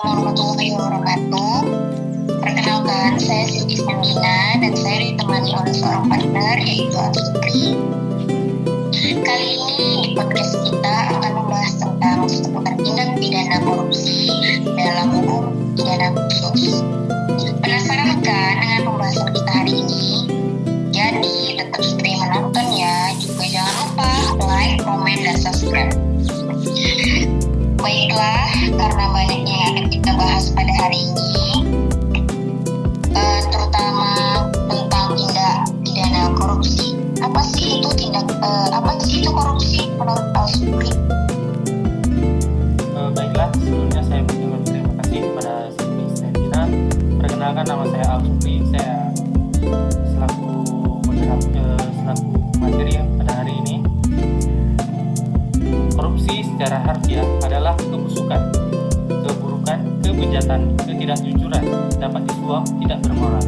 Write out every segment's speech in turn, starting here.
warahmatullahi wabarakatuh. Perkenalkan, saya Siti Sandina dan saya ditemani oleh seorang partner yaitu Asupri. Kali ini di podcast kita akan membahas tentang seputar tindak pidana korupsi dalam hukum pidana khusus. Penasaran kan dengan pembahasan kita hari ini? Jadi tetap stay menonton ya. Juga jangan lupa like, komen, dan subscribe. Baiklah, karena banyaknya yang akan kita bahas pada hari ini, terutama tentang tindak pidana korupsi. Apa sih itu korupsi menurut Pak Supri? Baiklah, sebelumnya saya mengucapkan terima kasih kepada Siti Sandina. Perkenalkan, nama saya Al Supri. Saya selaku materi pada hari ini. Korupsi secara harfiah adalah kebusukan, keburukan, kebejatan, ketidakjujuran, dapat disuap, tidak bermoral.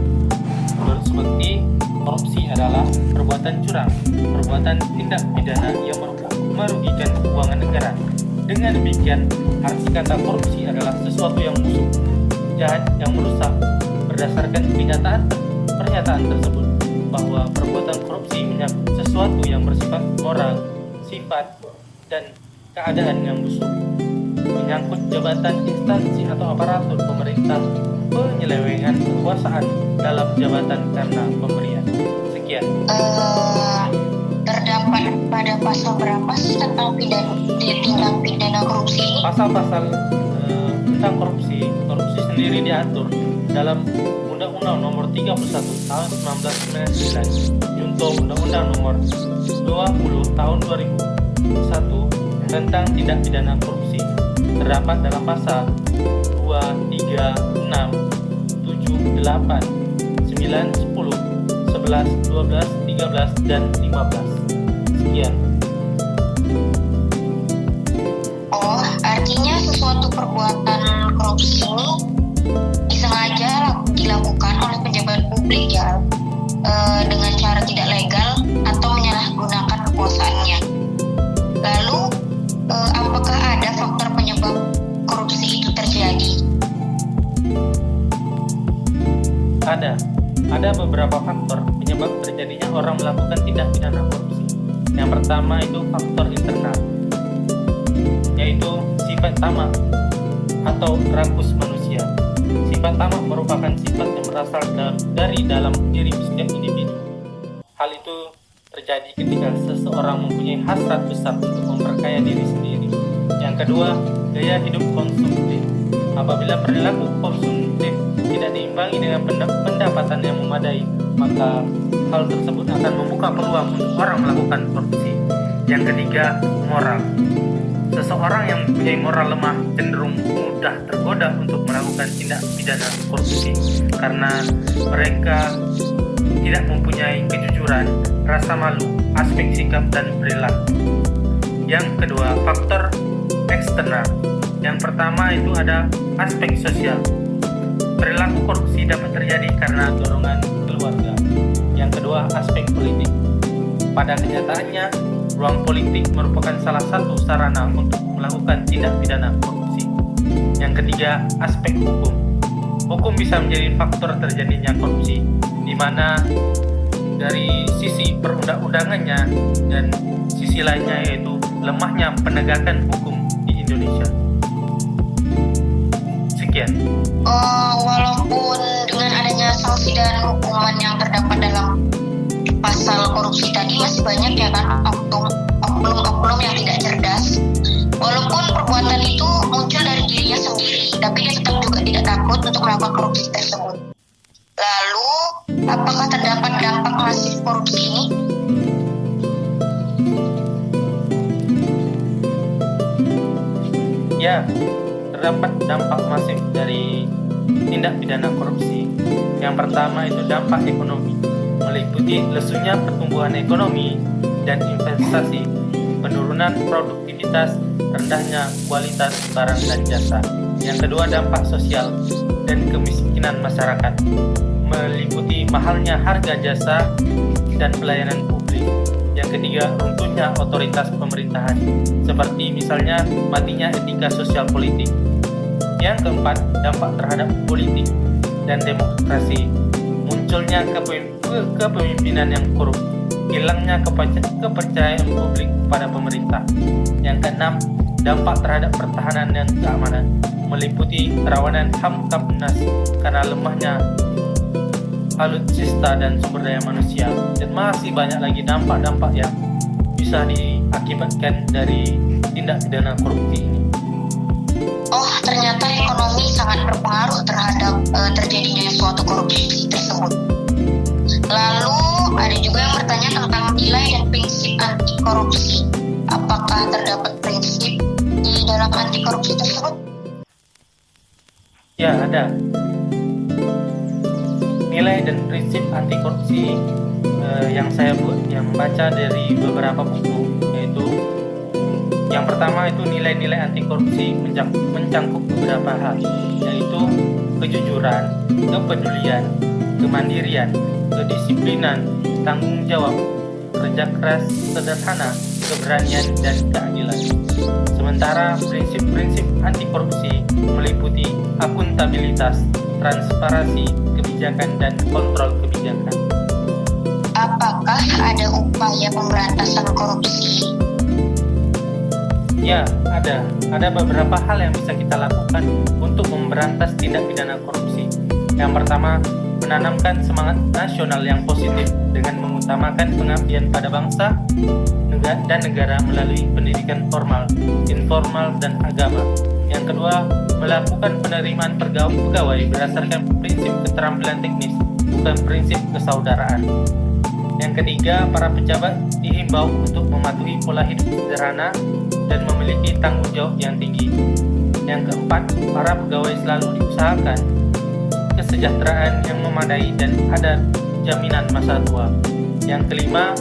Menurut Seperti, korupsi adalah perbuatan curang, perbuatan tindak pidana yang merugikan keuangan negara. Dengan demikian, arti kata korupsi adalah sesuatu yang busuk, jahat, yang merusak. Berdasarkan pernyataan tersebut, bahwa perbuatan korupsi menyangkut sesuatu yang bersifat moral, sifat, dan keadaan yang busuk, menyangkut jabatan, instansi, atau aparatur pemerintah, penyelewengan kekuasaan dalam jabatan karena pemberian. Sekian. Terdapat pada pasal berapa sih tentang tindak pidana korupsi ini? Pasal-pasal tentang korupsi sendiri diatur dalam Undang-Undang Nomor 31 Tahun 1999, Junto Undang-Undang Nomor 20 Tahun 2001 tentang tindak pidana korupsi. Terdapat dalam pasal 2, 3, 6, 7, 8, 9, 10, 11, 12, 13, dan 15. Sekian. Oh, artinya sesuatu perbuatan korupsi ini disengaja dilakukan oleh pejabat publik ya, dengan cara tidak legal atau menyalahgunakan kekuasaannya. Lalu, apakah ada faktor penyebab korupsi itu terjadi? Ada beberapa faktor penyebab terjadinya orang melakukan tindak pidana korupsi. Yang pertama itu faktor internal, yaitu sifat tamak atau rakus manusia. Sifat tamak merupakan sifat yang berasal dari dalam diri setiap individu. Hal itu terjadi ketika seseorang mempunyai hasrat besar untuk memperkaya diri sendiri. Yang kedua, gaya hidup konsumtif. Apabila perilaku konsumtif tidak diimbangi dengan pendapatan yang memadai, maka hal tersebut akan membuka peluang untuk orang melakukan korupsi. Yang ketiga, moral. Seseorang yang mempunyai moral lemah cenderung mudah tergoda untuk melakukan tindak pidana korupsi karena mereka tidak mempunyai kejujuran, rasa malu, aspek sikap, dan perilaku. Yang kedua, faktor eksternal. Yang pertama itu ada aspek sosial. Perilaku korupsi dapat terjadi karena dorongan keluarga. Yang kedua, aspek politik. Pada kenyataannya, ruang politik merupakan salah satu sarana untuk melakukan tindak pidana korupsi. Yang ketiga, aspek hukum. Hukum bisa menjadi faktor terjadinya korupsi, di mana dari sisi perundang-undangannya dan sisi lainnya yaitu lemahnya penegakan hukum di Indonesia. Sekian. Walaupun dengan adanya sanksi dan hukuman yang terdapat dalam pasal korupsi tadi, masih banyak ya kan oknum-oknum yang tidak cerdas. Walaupun perbuatan itu muncul dari dirinya sendiri, tapi dia tetap juga tidak takut untuk melakukan korupsi tersebut. Lalu, apakah terdapat dampak masif korupsi ini? Ya, terdapat dampak masif dari tindak pidana korupsi. Yang pertama itu dampak ekonomi, meliputi lesunya pertumbuhan ekonomi dan investasi, penurunan produktivitas, rendahnya kualitas barang dan jasa. Yang kedua, dampak sosial dan kemiskinan masyarakat, meliputi mahalnya harga jasa dan pelayanan publik. Yang ketiga, runtuhnya otoritas pemerintahan, seperti misalnya matinya etika sosial politik. Yang keempat, dampak terhadap politik dan demokrasi. Munculnya kepemimpinan yang korup, hilangnya kepercayaan publik pada pemerintah. Yang keenam, dampak terhadap pertahanan dan keamanan, meliputi kerawanan Hamkapnas karena lemahnya alutsista dan sumber daya manusia. Dan masih banyak lagi dampak-dampak yang bisa diakibatkan dari tindak pidana korupsi ini. Oh, ternyata ekonomi sangat berpengaruh terhadap terjadinya suatu korupsi tersebut. Lalu ada juga yang bertanya tentang nilai dan prinsip anti korupsi. Apakah terdapat prinsip di dalam anti korupsi tersebut? Ya, ada. Nilai dan prinsip anti korupsi yang saya baca dari beberapa buku, yaitu yang pertama itu nilai-nilai anti korupsi mencangkup beberapa hal, yaitu kejujuran, kepedulian, kemandirian, kedisiplinan, tanggung jawab, kerja keras, sederhana, keberanian, dan keadilan. Sementara prinsip-prinsip anti korupsi meliputi akuntabilitas, transparansi kebijakan, dan kontrol kebijakan. Apakah ada upaya pemberantasan korupsi? Ya, ada. Ada beberapa hal yang bisa kita lakukan untuk memberantas tindak pidana korupsi. Yang pertama, menanamkan semangat nasional yang positif dengan mengutamakan pengabdian pada bangsa dan negara melalui pendidikan formal, informal, dan agama. Yang kedua, melakukan penerimaan pegawai berdasarkan prinsip keterampilan teknis, bukan prinsip kesaudaraan. Yang ketiga, para pejabat dihimbau untuk mematuhi pola hidup sederhana dan memiliki tanggung jawab yang tinggi. Yang keempat, para pegawai selalu diusahakan kesejahteraan yang memadai dan ada jaminan masa tua. Yang kelima,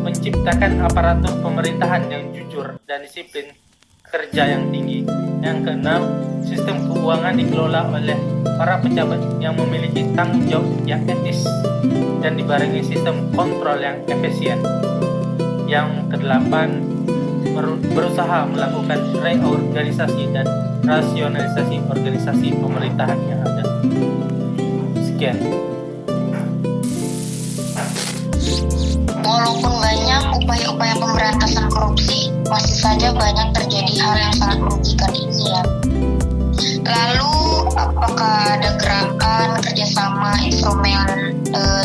menciptakan aparatur pemerintahan yang jujur dan disiplin kerja yang tinggi. Yang keenam, sistem keuangan dikelola oleh para pejabat yang memiliki tanggung jawab yang etis dan dibarengi sistem kontrol yang efisien. Yang kedelapan, berusaha melakukan reorganisasi dan rasionalisasi organisasi pemerintahan yang ada. Sekian. Walaupun banyak upaya-upaya pemberantasan korupsi, masih saja banyak terjadi hal yang sangat merugikan ini ya. Lalu, apakah ada gerakan kerjasama instrumen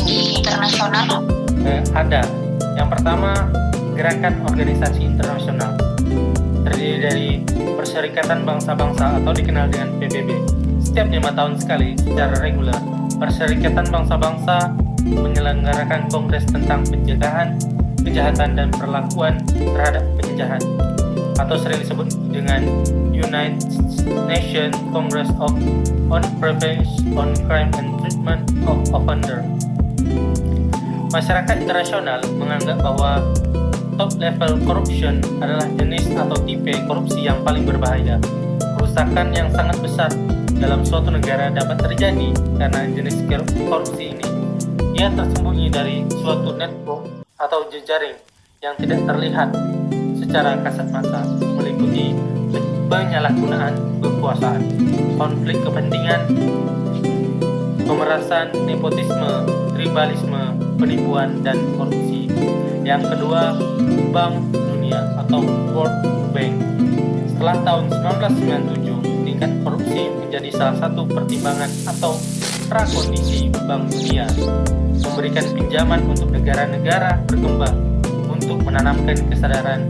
di internasional? Ada. Yang pertama, gerakan organisasi internasional terdiri dari Perserikatan Bangsa-Bangsa atau dikenal dengan PBB. Setiap 5 tahun sekali secara reguler, Perserikatan Bangsa-Bangsa menyelenggarakan kongres tentang pencegahan, kejahatan, dan perlakuan terhadap penjahat, atau sering disebut dengan United Nations Congress on Prevention on Crime and Treatment of Offenders. Masyarakat internasional menganggap bahwa top level corruption adalah jenis atau tipe korupsi yang paling berbahaya. Kerusakan yang sangat besar dalam suatu negara dapat terjadi karena jenis korupsi ini. Ia tersembunyi dari suatu network atau jejaring yang tidak terlihat secara kasat mata, meliputi penyalahgunaan kekuasaan, konflik kepentingan, pemerasan, nepotisme, tribalisme, penipuan, dan korupsi. Yang kedua, Bank Dunia atau World Bank. Setelah tahun 1997, tingkat korupsi menjadi salah satu pertimbangan atau prakondisi Bank Dunia memberikan pinjaman untuk negara-negara berkembang untuk menanamkan kesadaran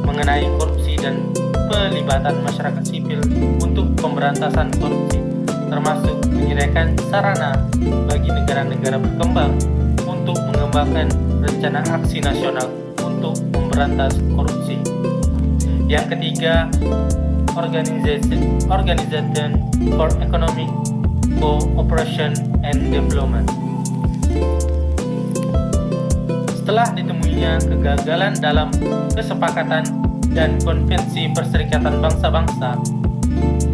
mengenai korupsi dan pelibatan masyarakat sipil untuk pemberantasan korupsi, termasuk menyediakan sarana bagi negara-negara berkembang untuk mengembangkan rencana aksi nasional untuk memberantas korupsi. Yang ketiga, Organization for Economic Cooperation and Development. Setelah ditemuinya kegagalan dalam kesepakatan dan konvensi Perserikatan Bangsa-Bangsa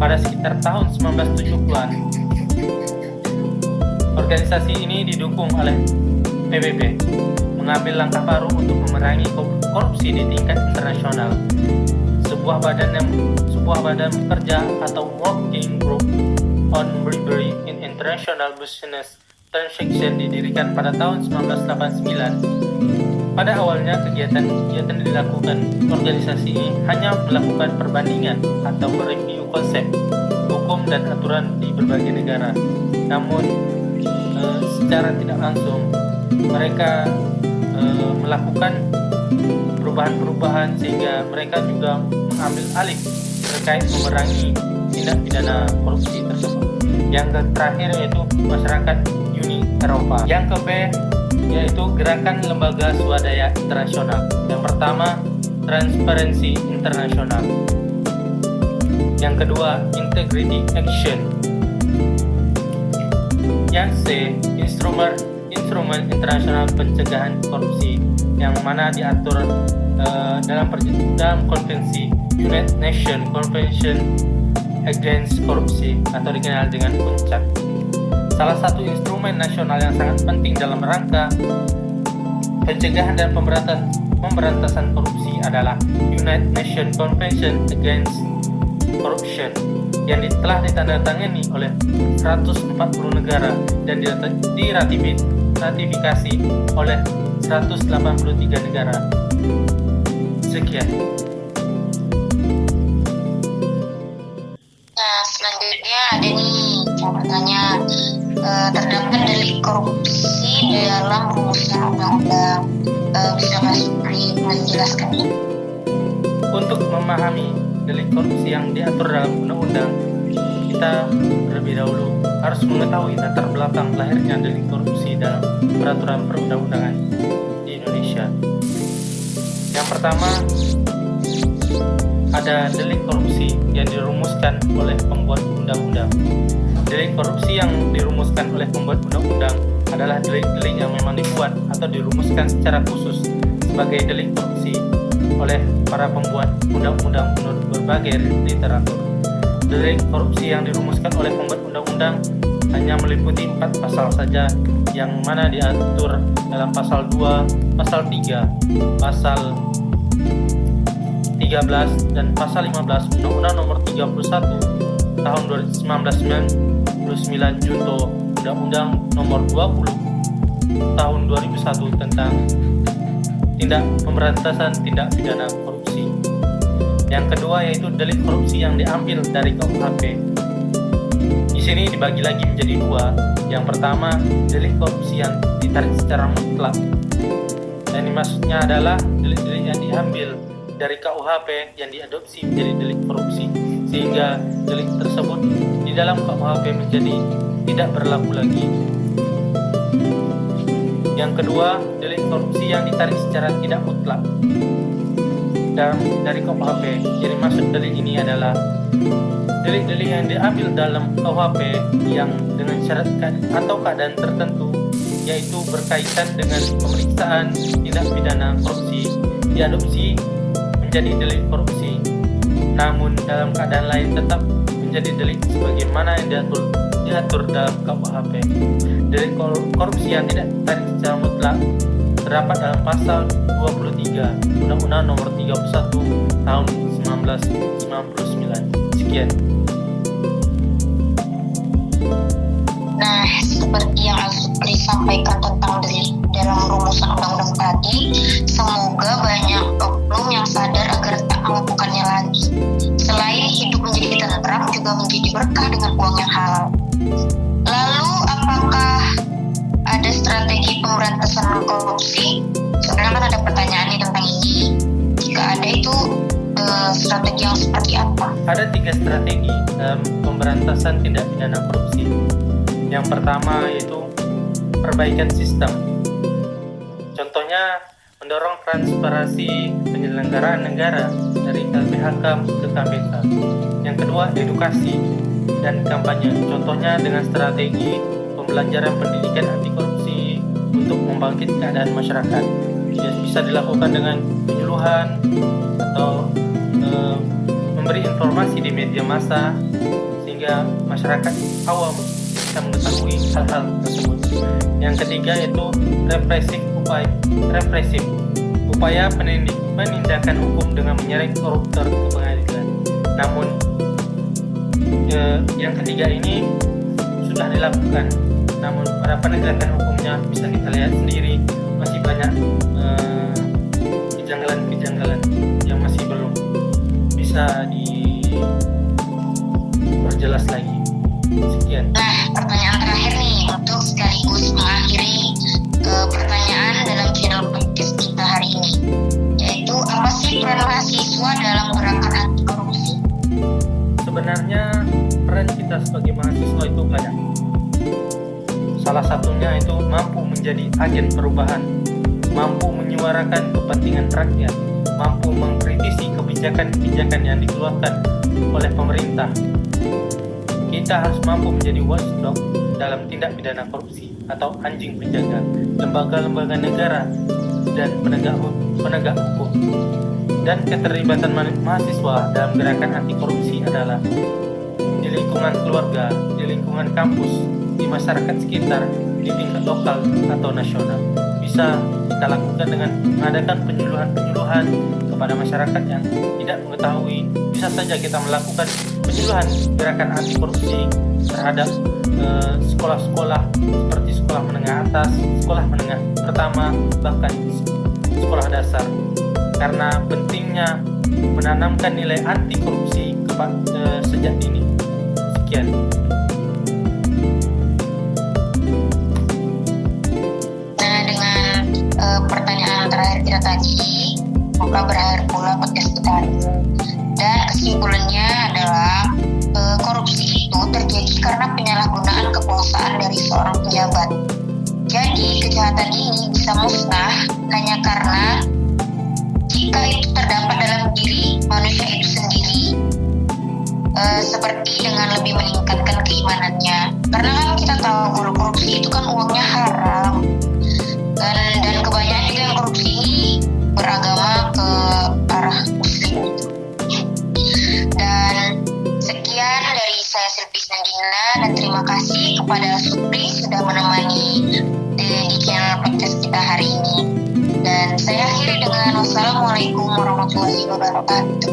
pada sekitar tahun 1970-an, organisasi ini didukung oleh PBB mengambil langkah baru untuk memerangi korupsi di tingkat internasional. sebuah badan pekerja atau working group on bribery in international business transaction didirikan pada tahun 1989. Pada awalnya kegiatan dilakukan organisasi ini hanya melakukan perbandingan atau mereview konsep, hukum dan aturan di berbagai negara. Namun secara tidak langsung mereka melakukan perubahan-perubahan sehingga mereka juga mengambil alih terkait memerangi tindak pidana korupsi tersebut. Yang terakhir yaitu masyarakat Uni Eropa. Yang ke-B yaitu gerakan lembaga swadaya internasional. Yang pertama, Transparency International. Yang kedua, Integrity Action. Yang C, Instrumen Internasional Pencegahan Korupsi, yang mana diatur dalam konvensi United Nations Convention Against Corruption atau dikenal dengan UNCAC. Salah satu instrumen nasional yang sangat penting dalam rangka pencegahan dan pemberantasan korupsi adalah United Nations Convention Against Corruption yang telah ditandatangani oleh 140 negara dan diratifikasi oleh 183 negara. Sekian. Nah, selanjutnya ada nih yang bertanya, terdapat delik korupsi dalam rumusan undang-undang. Bisa Mas Supri menjelaskan ini? Untuk memahami delik korupsi yang diatur dalam undang-undang, kita terlebih dahulu harus mengetahui latar belakang lahirnya delik korupsi dalam peraturan perundang-undangan di Indonesia. Yang pertama, ada delik korupsi yang dirumuskan oleh pembuat undang-undang. Delik korupsi yang dirumuskan oleh pembuat undang-undang adalah delik-delik yang memang dibuat atau dirumuskan secara khusus sebagai delik korupsi oleh para pembuat undang-undang menurut berbagai literatur. Delik korupsi yang dirumuskan oleh pembuat undang-undang hanya meliputi 4 pasal saja, yang mana diatur dalam pasal 2, pasal 3, pasal 13 dan pasal 15 Undang-Undang Nomor 31 tahun 1999 junto Undang-Undang Nomor 20 tahun 2001 tentang pemberantasan tindak pidana korupsi. Yang kedua yaitu delik korupsi yang diambil dari KUHP. Di sini dibagi lagi menjadi 2. Yang pertama, delik korupsi yang ditarik secara mutlak. Dan ini maksudnya adalah delik-delik yang diambil dari KUHP yang diadopsi menjadi delik korupsi, sehingga delik tersebut di dalam KUHP menjadi tidak berlaku lagi. Yang kedua, delik korupsi yang ditarik secara tidak mutlak dari KUHP. Jadi maksud delik ini adalah delik-delik yang diambil dalam KUHP yang dengan syarat atau keadaan tertentu, yaitu berkaitan dengan pemeriksaan tindak pidana korupsi, diadopsi menjadi delik korupsi, namun dalam keadaan lain tetap menjadi delik sebagaimana yang diatur dalam KUHP. Delik korupsi yang tidak ditarik secara mutlak terdapat dalam pasal 23 Undang-Undang Nomor 31 tahun 1999. Sekian. Nah, seperti yang Al-Supri sampaikan tentang delik dalam rumusan undang-undang tadi, semoga banyak oknum yang sadar agar tak melakukannya lagi. Selain hidup menjadi tentram, juga menjadi berkah dengan uang yang halal. Lalu, apakah ada strategi pemberantasan korupsi? Sebenarnya kan ada pertanyaan nih tentang ini. Jika ada, itu strategi yang seperti apa? Ada 3 strategi dalam pemberantasan tindak pidana korupsi. Yang pertama yaitu perbaikan sistem. Contohnya mendorong transparansi penyelenggaraan negara dari LBHK ke KPK. Yang kedua, edukasi dan kampanye. Contohnya dengan strategi pembelajaran pendidikan anti korupsi untuk membangkit keadaan masyarakat. Bisa dilakukan dengan penyuluhan atau memberi informasi di media massa sehingga masyarakat awam bisa mengetahui hal-hal tersebut. Yang ketiga yaitu upaya penindakan hukum dengan menyeret koruptor ke Namun yang ketiga ini sudah dilakukan, namun pada penegakan hukumnya bisa kita lihat sendiri masih banyak kejanggalan-kejanggalan yang masih belum bisa diperjelas lagi. Sekian. Nah, pertanyaan terakhir nih untuk sekaligus mengakhiri pertanyaan dalam channel podcast kita hari ini, yaitu apa sih peran mahasiswa dalam gerakan anti korupsi? Sebenarnya peran kita sebagai mahasiswa itu banyak. Salah satunya itu mampu menjadi agen perubahan, mampu menyuarakan kepentingan rakyat, mampu mengkritisi kebijakan-kebijakan yang dikeluarkan oleh pemerintah. Kita harus mampu menjadi watchdog dalam tindak pidana korupsi atau anjing penjaga lembaga-lembaga negara dan penegak hukum. Dan keterlibatan mahasiswa dalam gerakan anti korupsi adalah di lingkungan keluarga, di lingkungan kampus, di masyarakat sekitar, di tingkat lokal atau nasional. Bisa kita lakukan dengan mengadakan penyuluhan-penyuluhan kepada masyarakat yang tidak mengetahui. Bisa saja kita melakukan penyuluhan gerakan anti korupsi terhadap sekolah-sekolah seperti sekolah menengah atas, sekolah menengah pertama, bahkan sekolah dasar. Karena pentingnya menanamkan nilai anti korupsi sejak dini. Sekian. Nah, dengan pertanyaan terakhir kita tadi, maka berakhir pula podcast kita hari ini. Dan kesimpulannya adalah korupsi itu terjadi karena penyalahgunaan kekuasaan dari seorang pejabat. Jadi kejahatan ini bisa musnah hanya karena jika itu terdapat dalam diri manusia itu sendiri, seperti dengan lebih meningkatkan keimanannya. Karena kan kita tahu kalau korupsi itu kan uangnya haram, dan kebanyakan juga yang korupsi ini beragama ke arah muslim. Dan sekian dari saya Silvis Nandina, dan terima kasih kepada Supri sudah menemani di channel podcast kita hari ini. Dan saya akhiri dengan wassalamualaikum warahmatullahi wabarakatuh.